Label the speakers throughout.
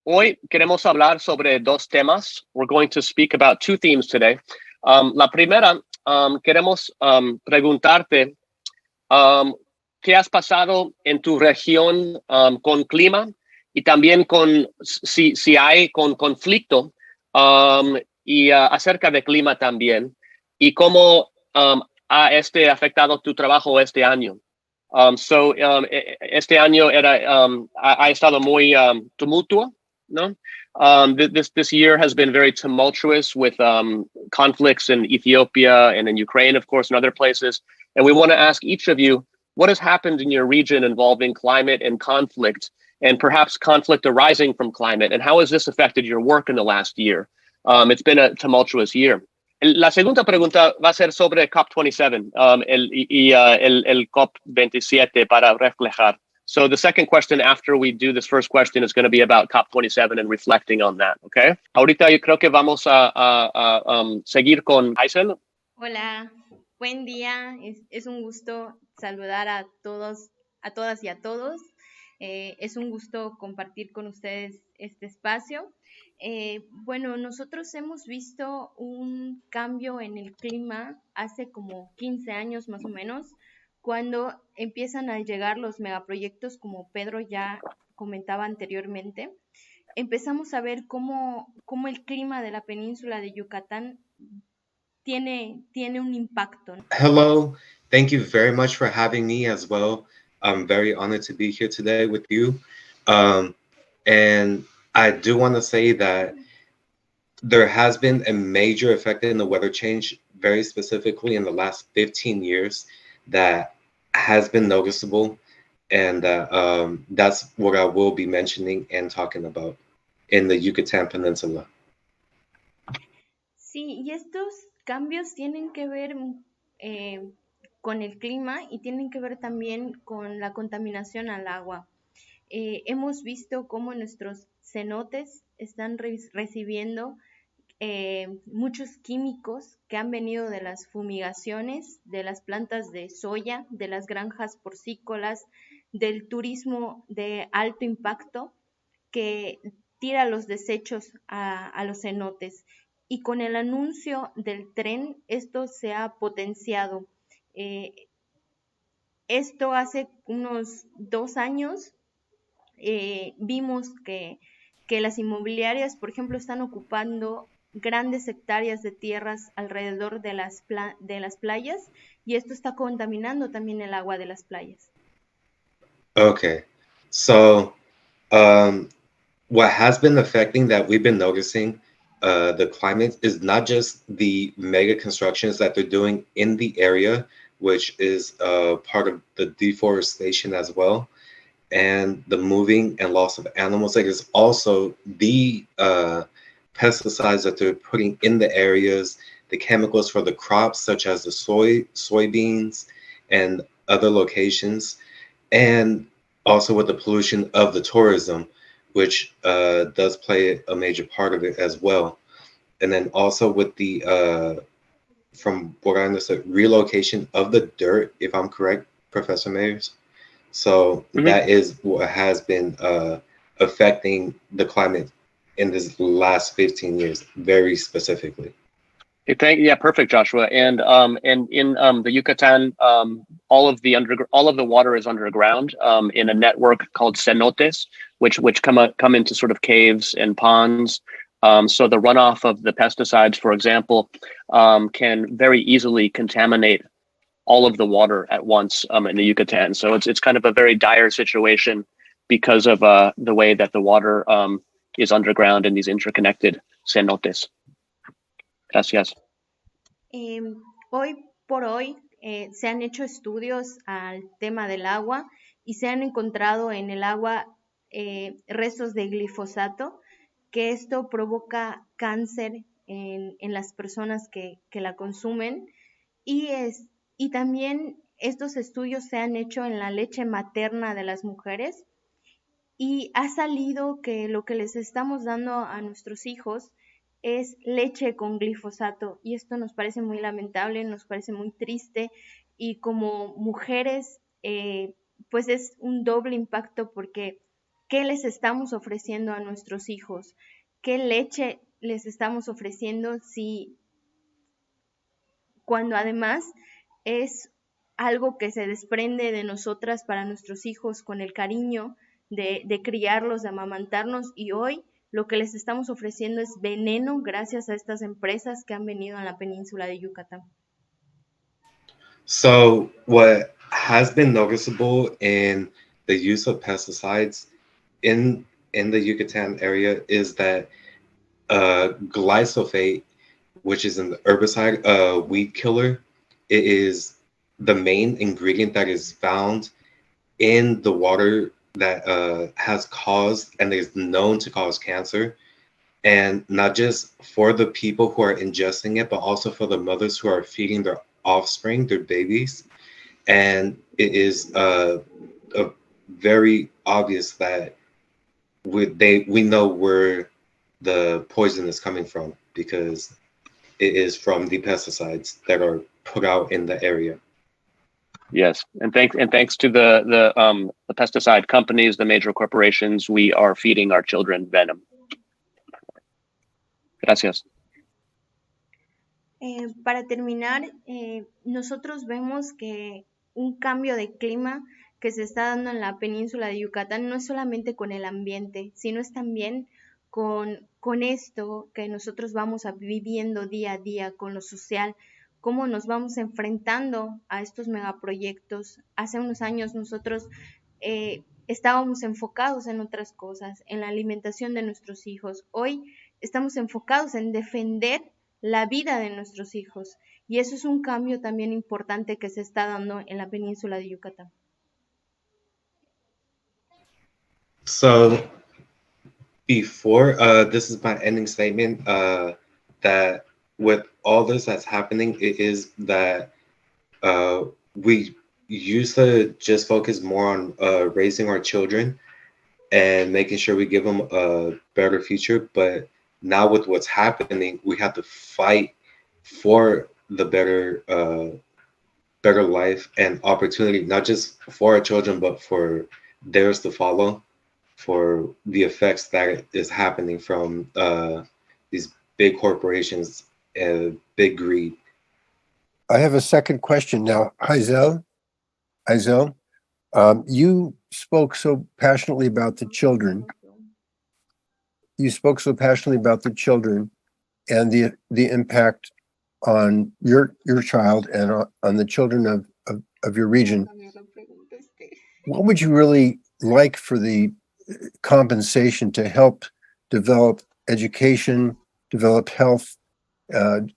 Speaker 1: Hoy queremos hablar sobre dos temas. We're going to speak about two themes today. La primera, queremos preguntarte qué has pasado en tu región con clima y también con si hay con conflicto y acerca de clima también y cómo ha afectado tu trabajo este año. Este año ha estado muy tumultuo, ¿no? This year has been very tumultuous with conflicts in Ethiopia and in Ukraine, of course, and other places. And we want to ask each of you, what has happened in your region involving climate and conflict, and perhaps conflict arising from climate, and how has this affected your work in the last year? It's been a tumultuous year. La segunda pregunta va a ser sobre COP27 el COP27 para reflejar. So the second question after we do this first question is going to be about COP27 and reflecting on that, okay? Ahorita yo creo que vamos a seguir con Tyson.
Speaker 2: Hola, buen día. Es un gusto saludar a todos, a todas y a todos. Es un gusto compartir con ustedes este espacio. Bueno, nosotros hemos visto un cambio en el clima hace como 15 años más o menos, cuando empiezan a llegar los megaproyectos, como Pedro ya comentaba anteriormente. Empezamos a ver cómo el clima de la península de Yucatán tiene un impacto.
Speaker 3: Hello, thank you very much for having me as well. I'm very honored to be here today with you. And I do want to say that there has been a major effect in the weather change, very specifically in the last 15 years, that has been noticeable. And that's what I will be mentioning and talking about in the Yucatan Peninsula.
Speaker 2: Sí, y estos cambios tienen que ver con el clima y tienen que ver también con la contaminación al agua. Hemos visto cómo nuestros cenotes están recibiendo muchos químicos que han venido de las fumigaciones, de las plantas de soya, de las granjas porcícolas, del turismo de alto impacto que tira los desechos a los cenotes. Y con el anuncio del tren, esto se ha potenciado. Esto hace unos 2 años vimos que las inmobiliarias, por ejemplo, están ocupando grandes hectáreas de tierras alrededor de las playas, y esto está contaminando también el agua de las playas.
Speaker 3: Okay, so what has been affecting that we've been noticing the climate is not just the mega constructions that they're doing in the area, which is part of the deforestation as well, and the moving and loss of animals. It is also the pesticides that they're putting in the areas, the chemicals for the crops, such as the soybeans and other locations, and also with the pollution of the tourism, which does play a major part of it as well. And then also with the, from what I understood, relocation of the dirt, if I'm correct, Professor Mayers. So that is what has been affecting the climate in this last 15 years, very specifically.
Speaker 1: Yeah, perfect, Joshua. And in the Yucatan, all of the water is underground in a network called cenotes, which come into sort of caves and ponds. So the runoff of the pesticides, for example, can very easily contaminate all of the water at once in the Yucatan. So it's kind of a very dire situation because of the way that the water is underground in these interconnected cenotes. Gracias.
Speaker 2: Hoy por hoy se han hecho estudios al tema del agua y se han encontrado en el agua restos de glifosato, que esto provoca cáncer en las personas que la consumen, y también estos estudios se han hecho en la leche materna de las mujeres, y ha salido que lo que les estamos dando a nuestros hijos es leche con glifosato, y esto nos parece muy lamentable, nos parece muy triste, y como mujeres pues es un doble impacto, porque ¿qué les estamos ofreciendo a nuestros hijos? ¿Qué leche les estamos ofreciendo si cuando además es algo que se desprende de nosotras para nuestros hijos con el cariño de criarlos, de amamantarnos, y hoy lo que les estamos ofreciendo es veneno gracias a estas empresas que han venido a la península de Yucatán?
Speaker 3: So, what has been noticeable in the use of pesticides in the Yucatan area is that glyphosate, which is an herbicide, weed killer, it is the main ingredient that is found in the water that has caused and is known to cause cancer. And not just for the people who are ingesting it, but also for the mothers who are feeding their offspring, their babies. And it is very obvious that we know where the poison is coming from because it is from the pesticides that are put out in the area.
Speaker 1: Yes, and thanks to the pesticide companies, the major corporations, we are feeding our children venom. Gracias.
Speaker 2: Para terminar, nosotros vemos que un cambio de clima que se está dando en la península de Yucatán no es solamente con el ambiente, sino es también con esto que nosotros vamos viviendo día a día, con lo social, cómo nos vamos enfrentando a estos megaproyectos. Hace unos años nosotros estábamos enfocados en otras cosas, en la alimentación de nuestros hijos. Hoy estamos enfocados en defender la vida de nuestros hijos, y eso es un cambio también importante que se está dando en la península de Yucatán.
Speaker 3: So before this is my ending statement, that with all this that's happening, it is that we used to just focus more on raising our children and making sure we give them a better future. But now with what's happening, we have to fight for the better life and opportunity, not just for our children, but for theirs to follow, for the effects that is happening from these big corporations and big greed.
Speaker 4: I have a second question now. Hazel, you spoke so passionately about the children. You spoke so passionately about the children and the impact on your child and on the children of your region. What would you really like for the compensation to help develop education, develop health, and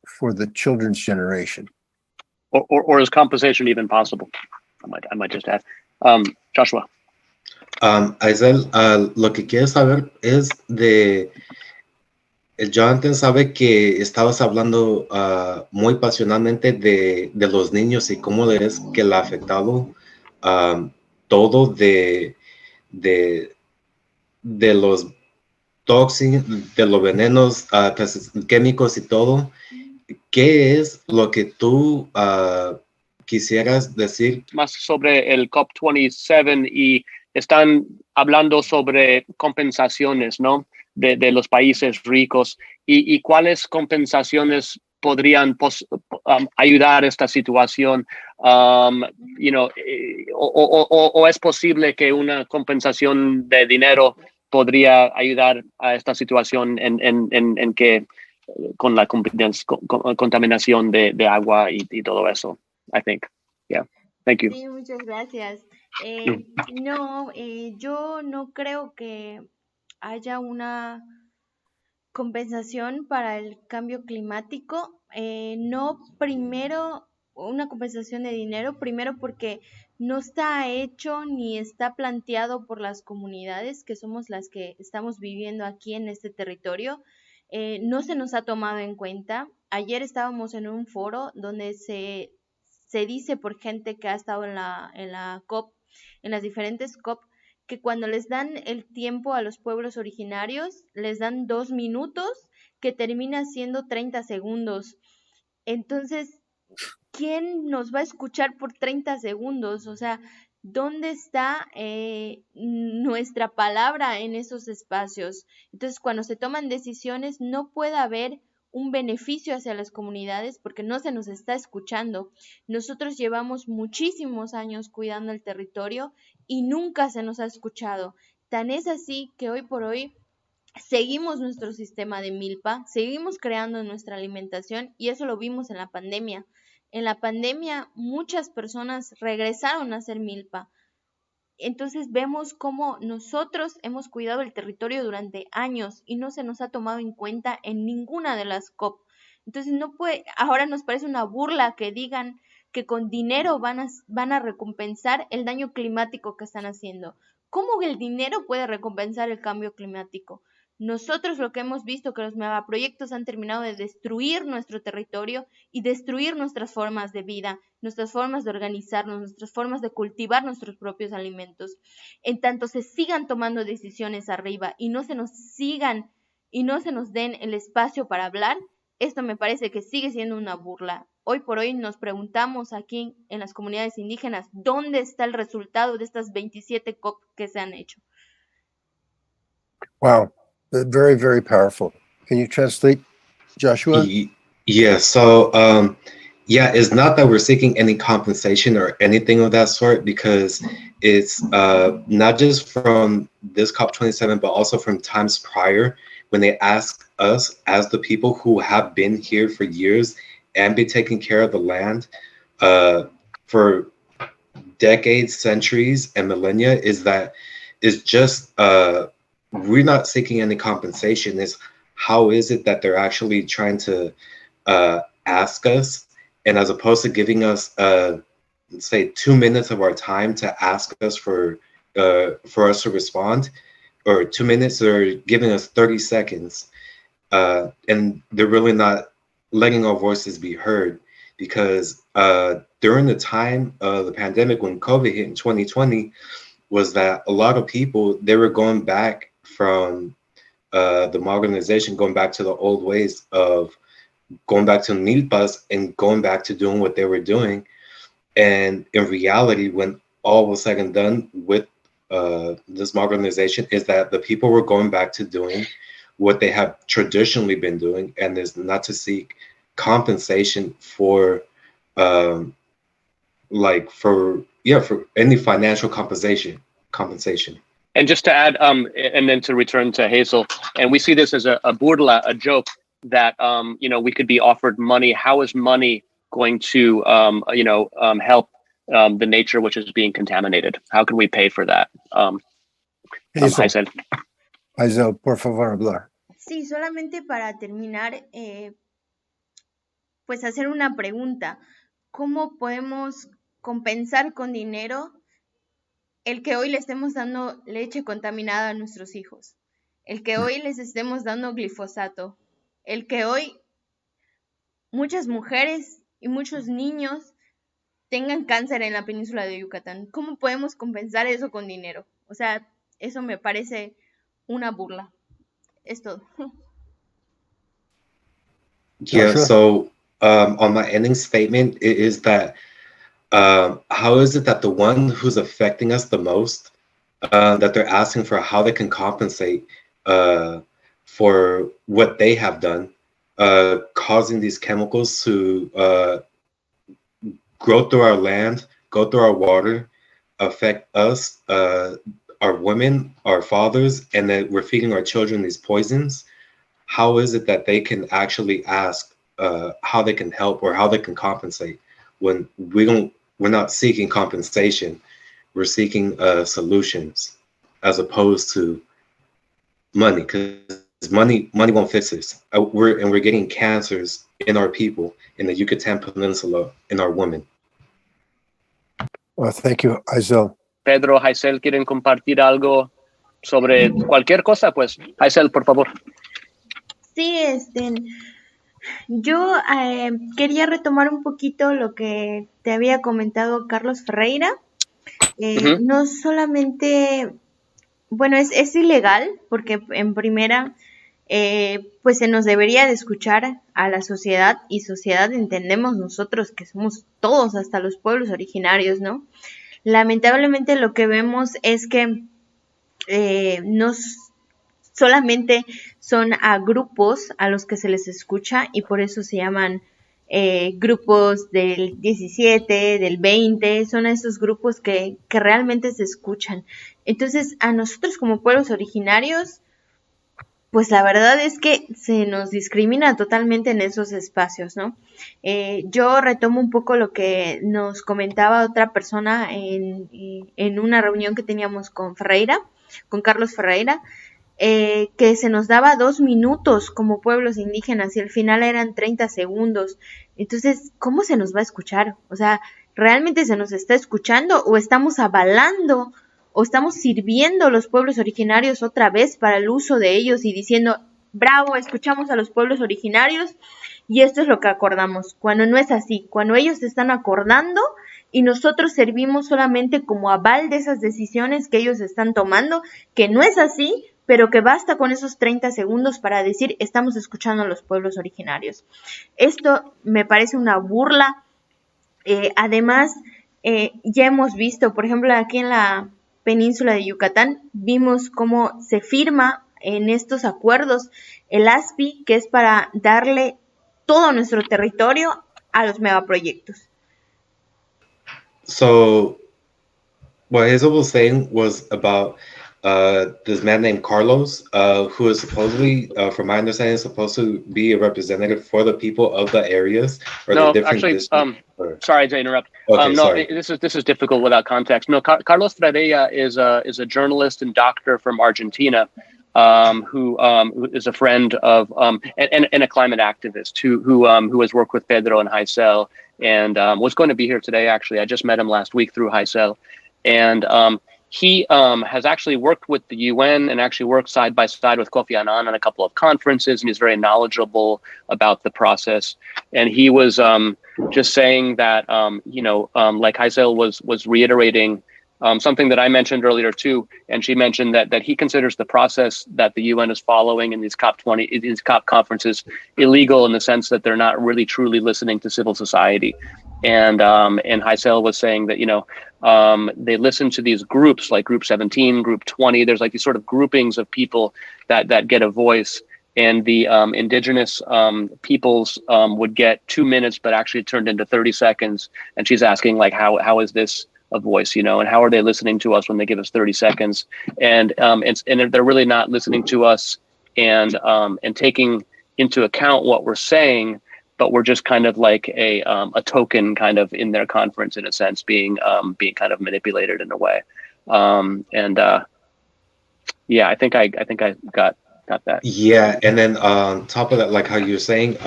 Speaker 4: for the children's generation?
Speaker 1: Or is compensation even possible? I might just add. Joshua.
Speaker 3: Aisel, lo que quiero saber es de... Jonathan sabe que estabas hablando muy pasionalmente de los niños y cómo es que le ha afectado todo de los tóxicos, de los venenos químicos y todo. ¿Qué es lo que tú quisieras decir?
Speaker 1: Más sobre el COP27 y están hablando sobre compensaciones, ¿no? De los países ricos y cuáles compensaciones podrían ayudar a esta situación, o es posible que una compensación de dinero podría ayudar a esta situación en que con la contaminación de agua y todo eso. I think, yeah. Thank you.
Speaker 2: Sí, muchas gracias. No, yo no creo que haya una compensación para el cambio climático. No, primero, una compensación de dinero, primero porque no está hecho ni está planteado por las comunidades, que somos las que estamos viviendo aquí en este territorio. No se nos ha tomado en cuenta. Ayer estábamos en un foro donde se dice por gente que ha estado en la COP, en las diferentes COP, que cuando les dan el tiempo a los pueblos originarios, les dan 2 minutos, que termina siendo 30 segundos. Entonces, ¿quién nos va a escuchar por 30 segundos? O sea, ¿Dónde está nuestra palabra en esos espacios? Entonces, cuando se toman decisiones, no puede haber un beneficio hacia las comunidades porque no se nos está escuchando. Nosotros llevamos muchísimos años cuidando el territorio y nunca se nos ha escuchado. Tan es así que hoy por hoy seguimos nuestro sistema de milpa, seguimos creando nuestra alimentación y eso lo vimos en la pandemia. En la pandemia muchas personas regresaron a hacer milpa. Entonces vemos cómo nosotros hemos cuidado el territorio durante años y no se nos ha tomado en cuenta en ninguna de las COP. Entonces no puede, ahora nos parece una burla que digan que con dinero van a recompensar el daño climático que están haciendo. ¿Cómo el dinero puede recompensar el cambio climático? Nosotros lo que hemos visto que los megaproyectos han terminado de destruir nuestro territorio y destruir nuestras formas de vida, nuestras formas de organizarnos, nuestras formas de cultivar nuestros propios alimentos. En tanto se sigan tomando decisiones arriba y no se nos den el espacio para hablar, esto me parece que sigue siendo una burla. Hoy por hoy nos preguntamos aquí en las comunidades indígenas, ¿dónde está el resultado de estas 27 COP que se han hecho?
Speaker 4: Wow. Very, very powerful. Can you translate, Joshua?
Speaker 3: Yeah, so yeah, it's not that we're seeking any compensation or anything of that sort, because it's not just from this COP27, but also from times prior when they ask us as the people who have been here for years and been taking care of the land for decades, centuries, and millennia, is that it's just we're not seeking any compensation. It's how is it that they're actually trying to ask us, and as opposed to giving us say 2 minutes of our time to ask us for us to respond, or 2 minutes, they're giving us 30 seconds, and they're really not letting our voices be heard, because during the time of the pandemic when COVID hit in 2020, was that a lot of people, they were going back from the modernization, going back to the old ways of going back to milpas and going back to doing what they were doing. And in reality, when all was said and done with this modernization, is that the people were going back to doing what they have traditionally been doing, and is not to seek compensation for for any financial compensation.
Speaker 1: And just to add, and then to return to Hazel, and we see this as a burla, a joke, that we could be offered money. How is money going to help the nature which is being contaminated? How can we pay for that?
Speaker 4: Hazel, por favor, hablar.
Speaker 2: Sí, solamente para terminar, pues hacer una pregunta. ¿Cómo podemos compensar con dinero el que hoy le estemos dando leche contaminada a nuestros hijos? El que hoy les estemos dando glifosato. El que hoy muchas mujeres y muchos niños tengan cáncer en la península de Yucatán. ¿Cómo podemos compensar eso con dinero? O sea, eso me parece una burla. Es todo.
Speaker 3: Yeah, so on my ending statement, it is that how is it that the one who's affecting us the most, that they're asking for how they can compensate for what they have done, causing these chemicals to grow through our land, go through our water, affect us, our women, our fathers, and that we're feeding our children these poisons? How is it that they can actually ask how they can help or how they can compensate when we're not seeking compensation? We're seeking solutions as opposed to money, because money won't fix this. We're getting cancers in our people, in the Yucatan Peninsula, in our women.
Speaker 4: Well, thank you, Hazel.
Speaker 1: Pedro, Hazel, ¿quieren compartir algo sobre cualquier cosa? Pues, Hazel, por favor.
Speaker 2: Sí, yo quería retomar un poquito lo que te había comentado Carlos Ferreira. No solamente, bueno, es ilegal, porque en primera, pues se nos debería de escuchar a la sociedad, y sociedad entendemos nosotros que somos todos, hasta los pueblos originarios, ¿no? Lamentablemente lo que vemos es que solamente son a grupos a los que se les escucha y por eso se llaman grupos del 17, del 20, son esos grupos que realmente se escuchan. Entonces, a nosotros como pueblos originarios, pues la verdad es que se nos discrimina totalmente en esos espacios, ¿no? Yo retomo un poco lo que nos comentaba otra persona en una reunión que teníamos con Carlos Ferreira, que se nos daba 2 minutos como pueblos indígenas y al final eran 30 segundos. Entonces, ¿cómo se nos va a escuchar? O sea, ¿realmente se nos está escuchando o estamos avalando o estamos sirviendo los pueblos originarios otra vez para el uso de ellos y diciendo, bravo, escuchamos a los pueblos originarios y esto es lo que acordamos? Cuando no es así, cuando ellos están acordando y nosotros servimos solamente como aval de esas decisiones que ellos están tomando, que no es así, pero que basta con esos 30 segundos para decir estamos escuchando a los pueblos originarios. Esto me parece una burla. Además, ya hemos visto, por ejemplo, aquí en la península de Yucatán, vimos cómo se firma en estos acuerdos el ASPI, que es para darle todo nuestro territorio a los megaproyectos.
Speaker 3: So what Hazel was saying was about this man named Carlos, who is supposedly, from my understanding, supposed to be a representative for the people of the areas or
Speaker 1: No,
Speaker 3: the different
Speaker 1: actually,
Speaker 3: districts.
Speaker 1: sorry to interrupt.
Speaker 3: Okay,
Speaker 1: No,
Speaker 3: sorry.
Speaker 1: this is difficult without context. No, Carlos Freire is a journalist and doctor from Argentina, who is a friend of and a climate activist who has worked with Pedro and Heisel and was going to be here today. Actually, I just met him last week through Heisel, and he has actually worked with the UN and actually worked side by side with Kofi Annan on a couple of conferences, and he's very knowledgeable about the process. And he was just saying that, like Heisel was reiterating something that I mentioned earlier too, and she mentioned that he considers the process that the UN is following in these COP conferences illegal in the sense that they're not really truly listening to civil society. And Heisel was saying that they listen to these groups like Group 17, Group 20. There's like these sort of groupings of people that get a voice. And the indigenous peoples would get 2 minutes, but actually it turned into 30 seconds. And she's asking, like, how is this a voice, and how are they listening to us when they give us 30 seconds? And they're really not listening to us and taking into account what we're saying, but we're just kind of like a token kind of in their conference, in a sense, being kind of manipulated in a way. I think I got that.
Speaker 3: Yeah, and then on top of that, like how you're saying,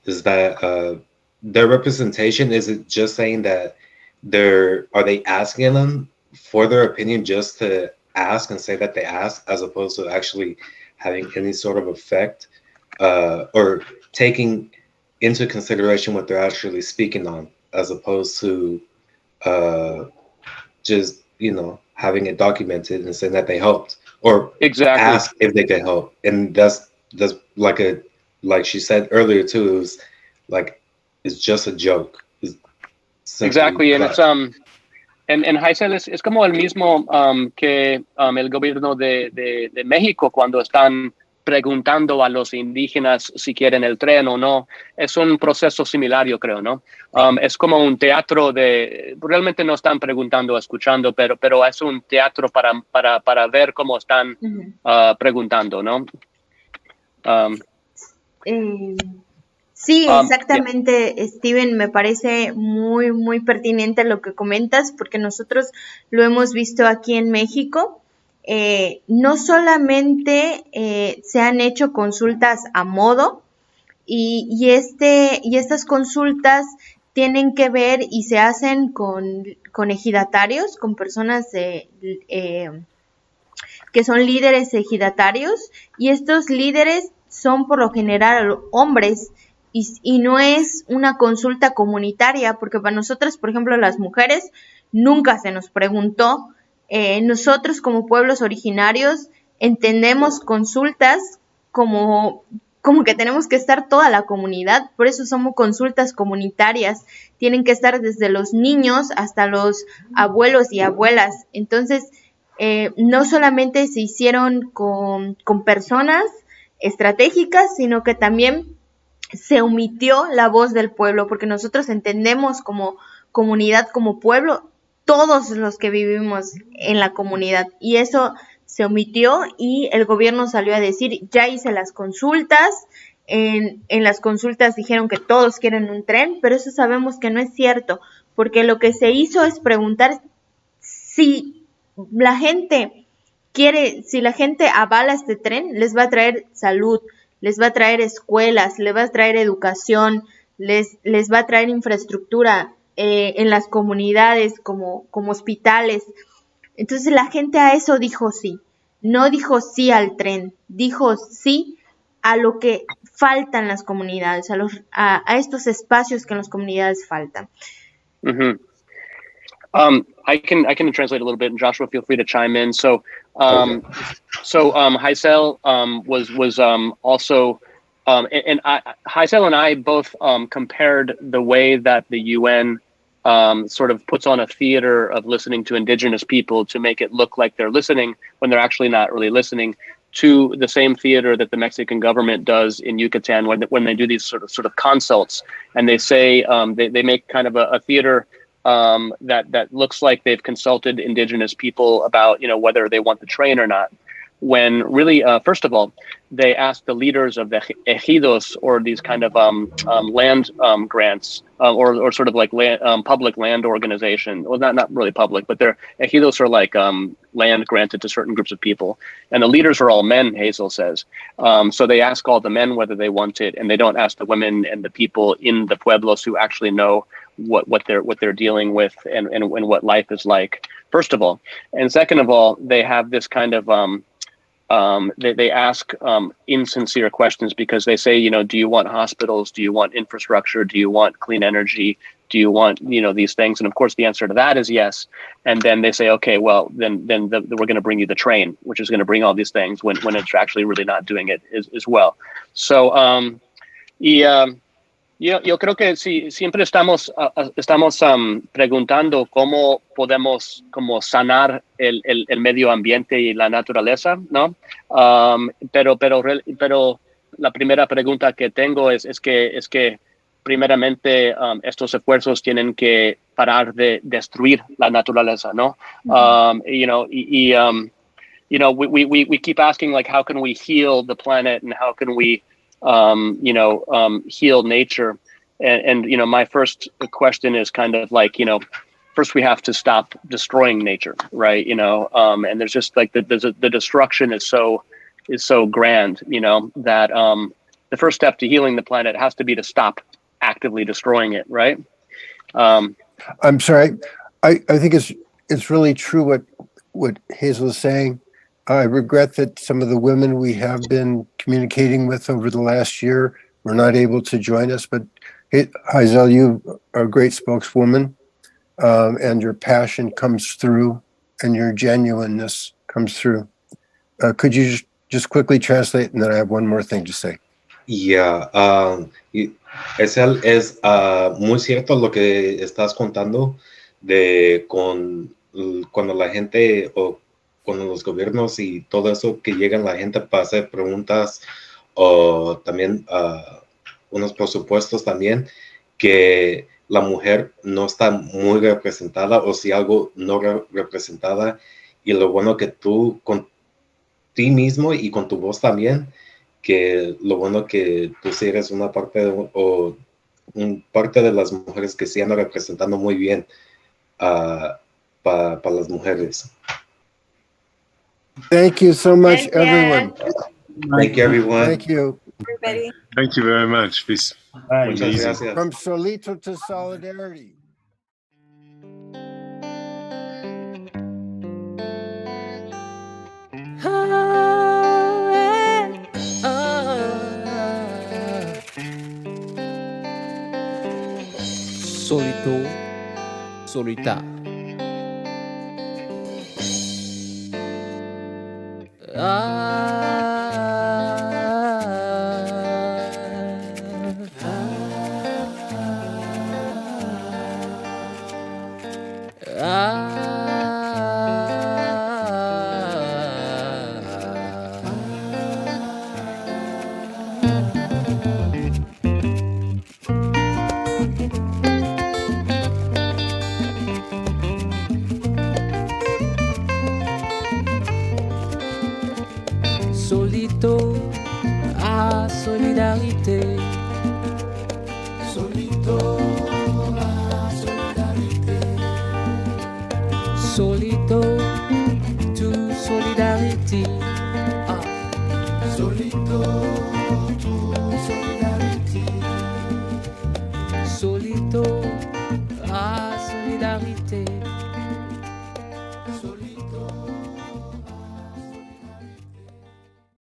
Speaker 3: is that their representation, is it just saying that are they asking them for their opinion just to ask and say that they asked, as opposed to actually having any sort of effect or taking into consideration what they're actually speaking on, as opposed to just having it documented and saying that they helped or
Speaker 1: exactly
Speaker 3: ask if they could help? And that's like she said earlier too, it was like it's just a joke.
Speaker 1: Exactly, and it's and Heisel es como el mismo que el gobierno de México cuando están preguntando a los indígenas si quieren el tren o no. Es un proceso similar, yo creo, ¿no? Es como un teatro realmente no están preguntando, escuchando, pero es un teatro para ver cómo están preguntando, ¿no?
Speaker 2: Sí, exactamente, yeah. Steven, me parece muy, muy pertinente lo que comentas, porque nosotros lo hemos visto aquí en México. No solamente se han hecho consultas a modo y estas consultas tienen que ver y se hacen con ejidatarios, con personas que son líderes ejidatarios, y estos líderes son por lo general hombres. Y no es una consulta comunitaria, porque para nosotras, por ejemplo, las mujeres, nunca se nos preguntó. Nosotros como pueblos originarios entendemos consultas como como que tenemos que estar toda la comunidad, por eso somos consultas comunitarias, tienen que estar desde los niños hasta los abuelos y abuelas. Entonces, no solamente se hicieron con personas estratégicas, sino que también se omitió la voz del pueblo, porque nosotros entendemos como comunidad, como pueblo, todos los que vivimos en la comunidad, y eso se omitió y el gobierno salió a decir, ya hice las consultas, en las consultas dijeron que todos quieren un tren, pero eso sabemos que no es cierto, porque lo que se hizo es preguntar si la gente quiere, si la gente avala este tren, les va a traer salud, les va a traer escuelas, les va a traer educación, les va a traer infraestructura en las comunidades como hospitales. Entonces la gente a eso dijo sí, no dijo sí al tren, dijo sí a lo que falta en las comunidades, a estos espacios que en las comunidades faltan.
Speaker 1: Mm-hmm. I can translate a little bit, and Joshua, feel free to chime in. So,
Speaker 3: Okay.
Speaker 1: Heisel was also, and Heisel and I both compared the way that the UN sort of puts on a theater of listening to indigenous people to make it look like they're listening when they're actually not really listening, to the same theater that the Mexican government does in Yucatan when they do these sort of consults, and they say they make kind of a theater that looks like they've consulted indigenous people about, whether they want the train or not. When really, first of all, they ask the leaders of the ejidos, or these kind of land grants, or sort of like public land organization. Well, not really public, but their ejidos are like land granted to certain groups of people. And the leaders are all men, Hazel says. So they ask all the men whether they want it, and they don't ask the women and the people in the pueblos who actually know what they're dealing with and what life is like, first of all. And second of all, they have this kind of they ask insincere questions, because they say, do you want hospitals? Do you want infrastructure? Do you want clean energy? Do you want, these things? And of course, the answer to that is yes. And then they say, okay, well, then we're going to bring you the train, which is going to bring all these things when it's actually really not doing it as well. So, yo creo que sí, siempre estamos preguntando cómo podemos como sanar el medio ambiente y la naturaleza, ¿no? Pero la primera pregunta que tengo es que primeramente estos esfuerzos tienen que parar de destruir la naturaleza, ¿no? We keep asking, like, how can we heal the planet, and how can we heal nature, and my first question is kind of like, first we have to stop destroying nature, right? And there's just like the destruction is so grand, that the first step to healing the planet has to be to stop actively destroying it, right?
Speaker 4: I'm sorry, I think it's really true what Hazel is saying. I regret that some of the women we have been communicating with over the last year were not able to join us, but Hazel, you are a great spokeswoman, and your passion comes through, and your genuineness comes through. Could you just quickly translate, and then I have one more thing to say.
Speaker 3: Yeah, es muy cierto lo que estás contando cuando la gente o cuando los gobiernos y todo eso que llegan la gente para hacer preguntas, o también unos presupuestos también, que la mujer no está muy representada, o si algo no representada, y lo bueno que tú con ti mismo y con tu voz también, que lo bueno que tú sí eres una parte parte de las mujeres que sí andan representando muy bien para las mujeres.
Speaker 4: Thank you so much, everyone.
Speaker 3: Thank you, everyone.
Speaker 4: Thank you.
Speaker 5: Everybody.
Speaker 6: Thank you very much. Peace.
Speaker 3: Muchas
Speaker 6: Amazing.
Speaker 3: gracias.
Speaker 4: From Solito to Solidarity.
Speaker 7: Solito, solita. Solito à solidarité. Solito à solidarité. Solito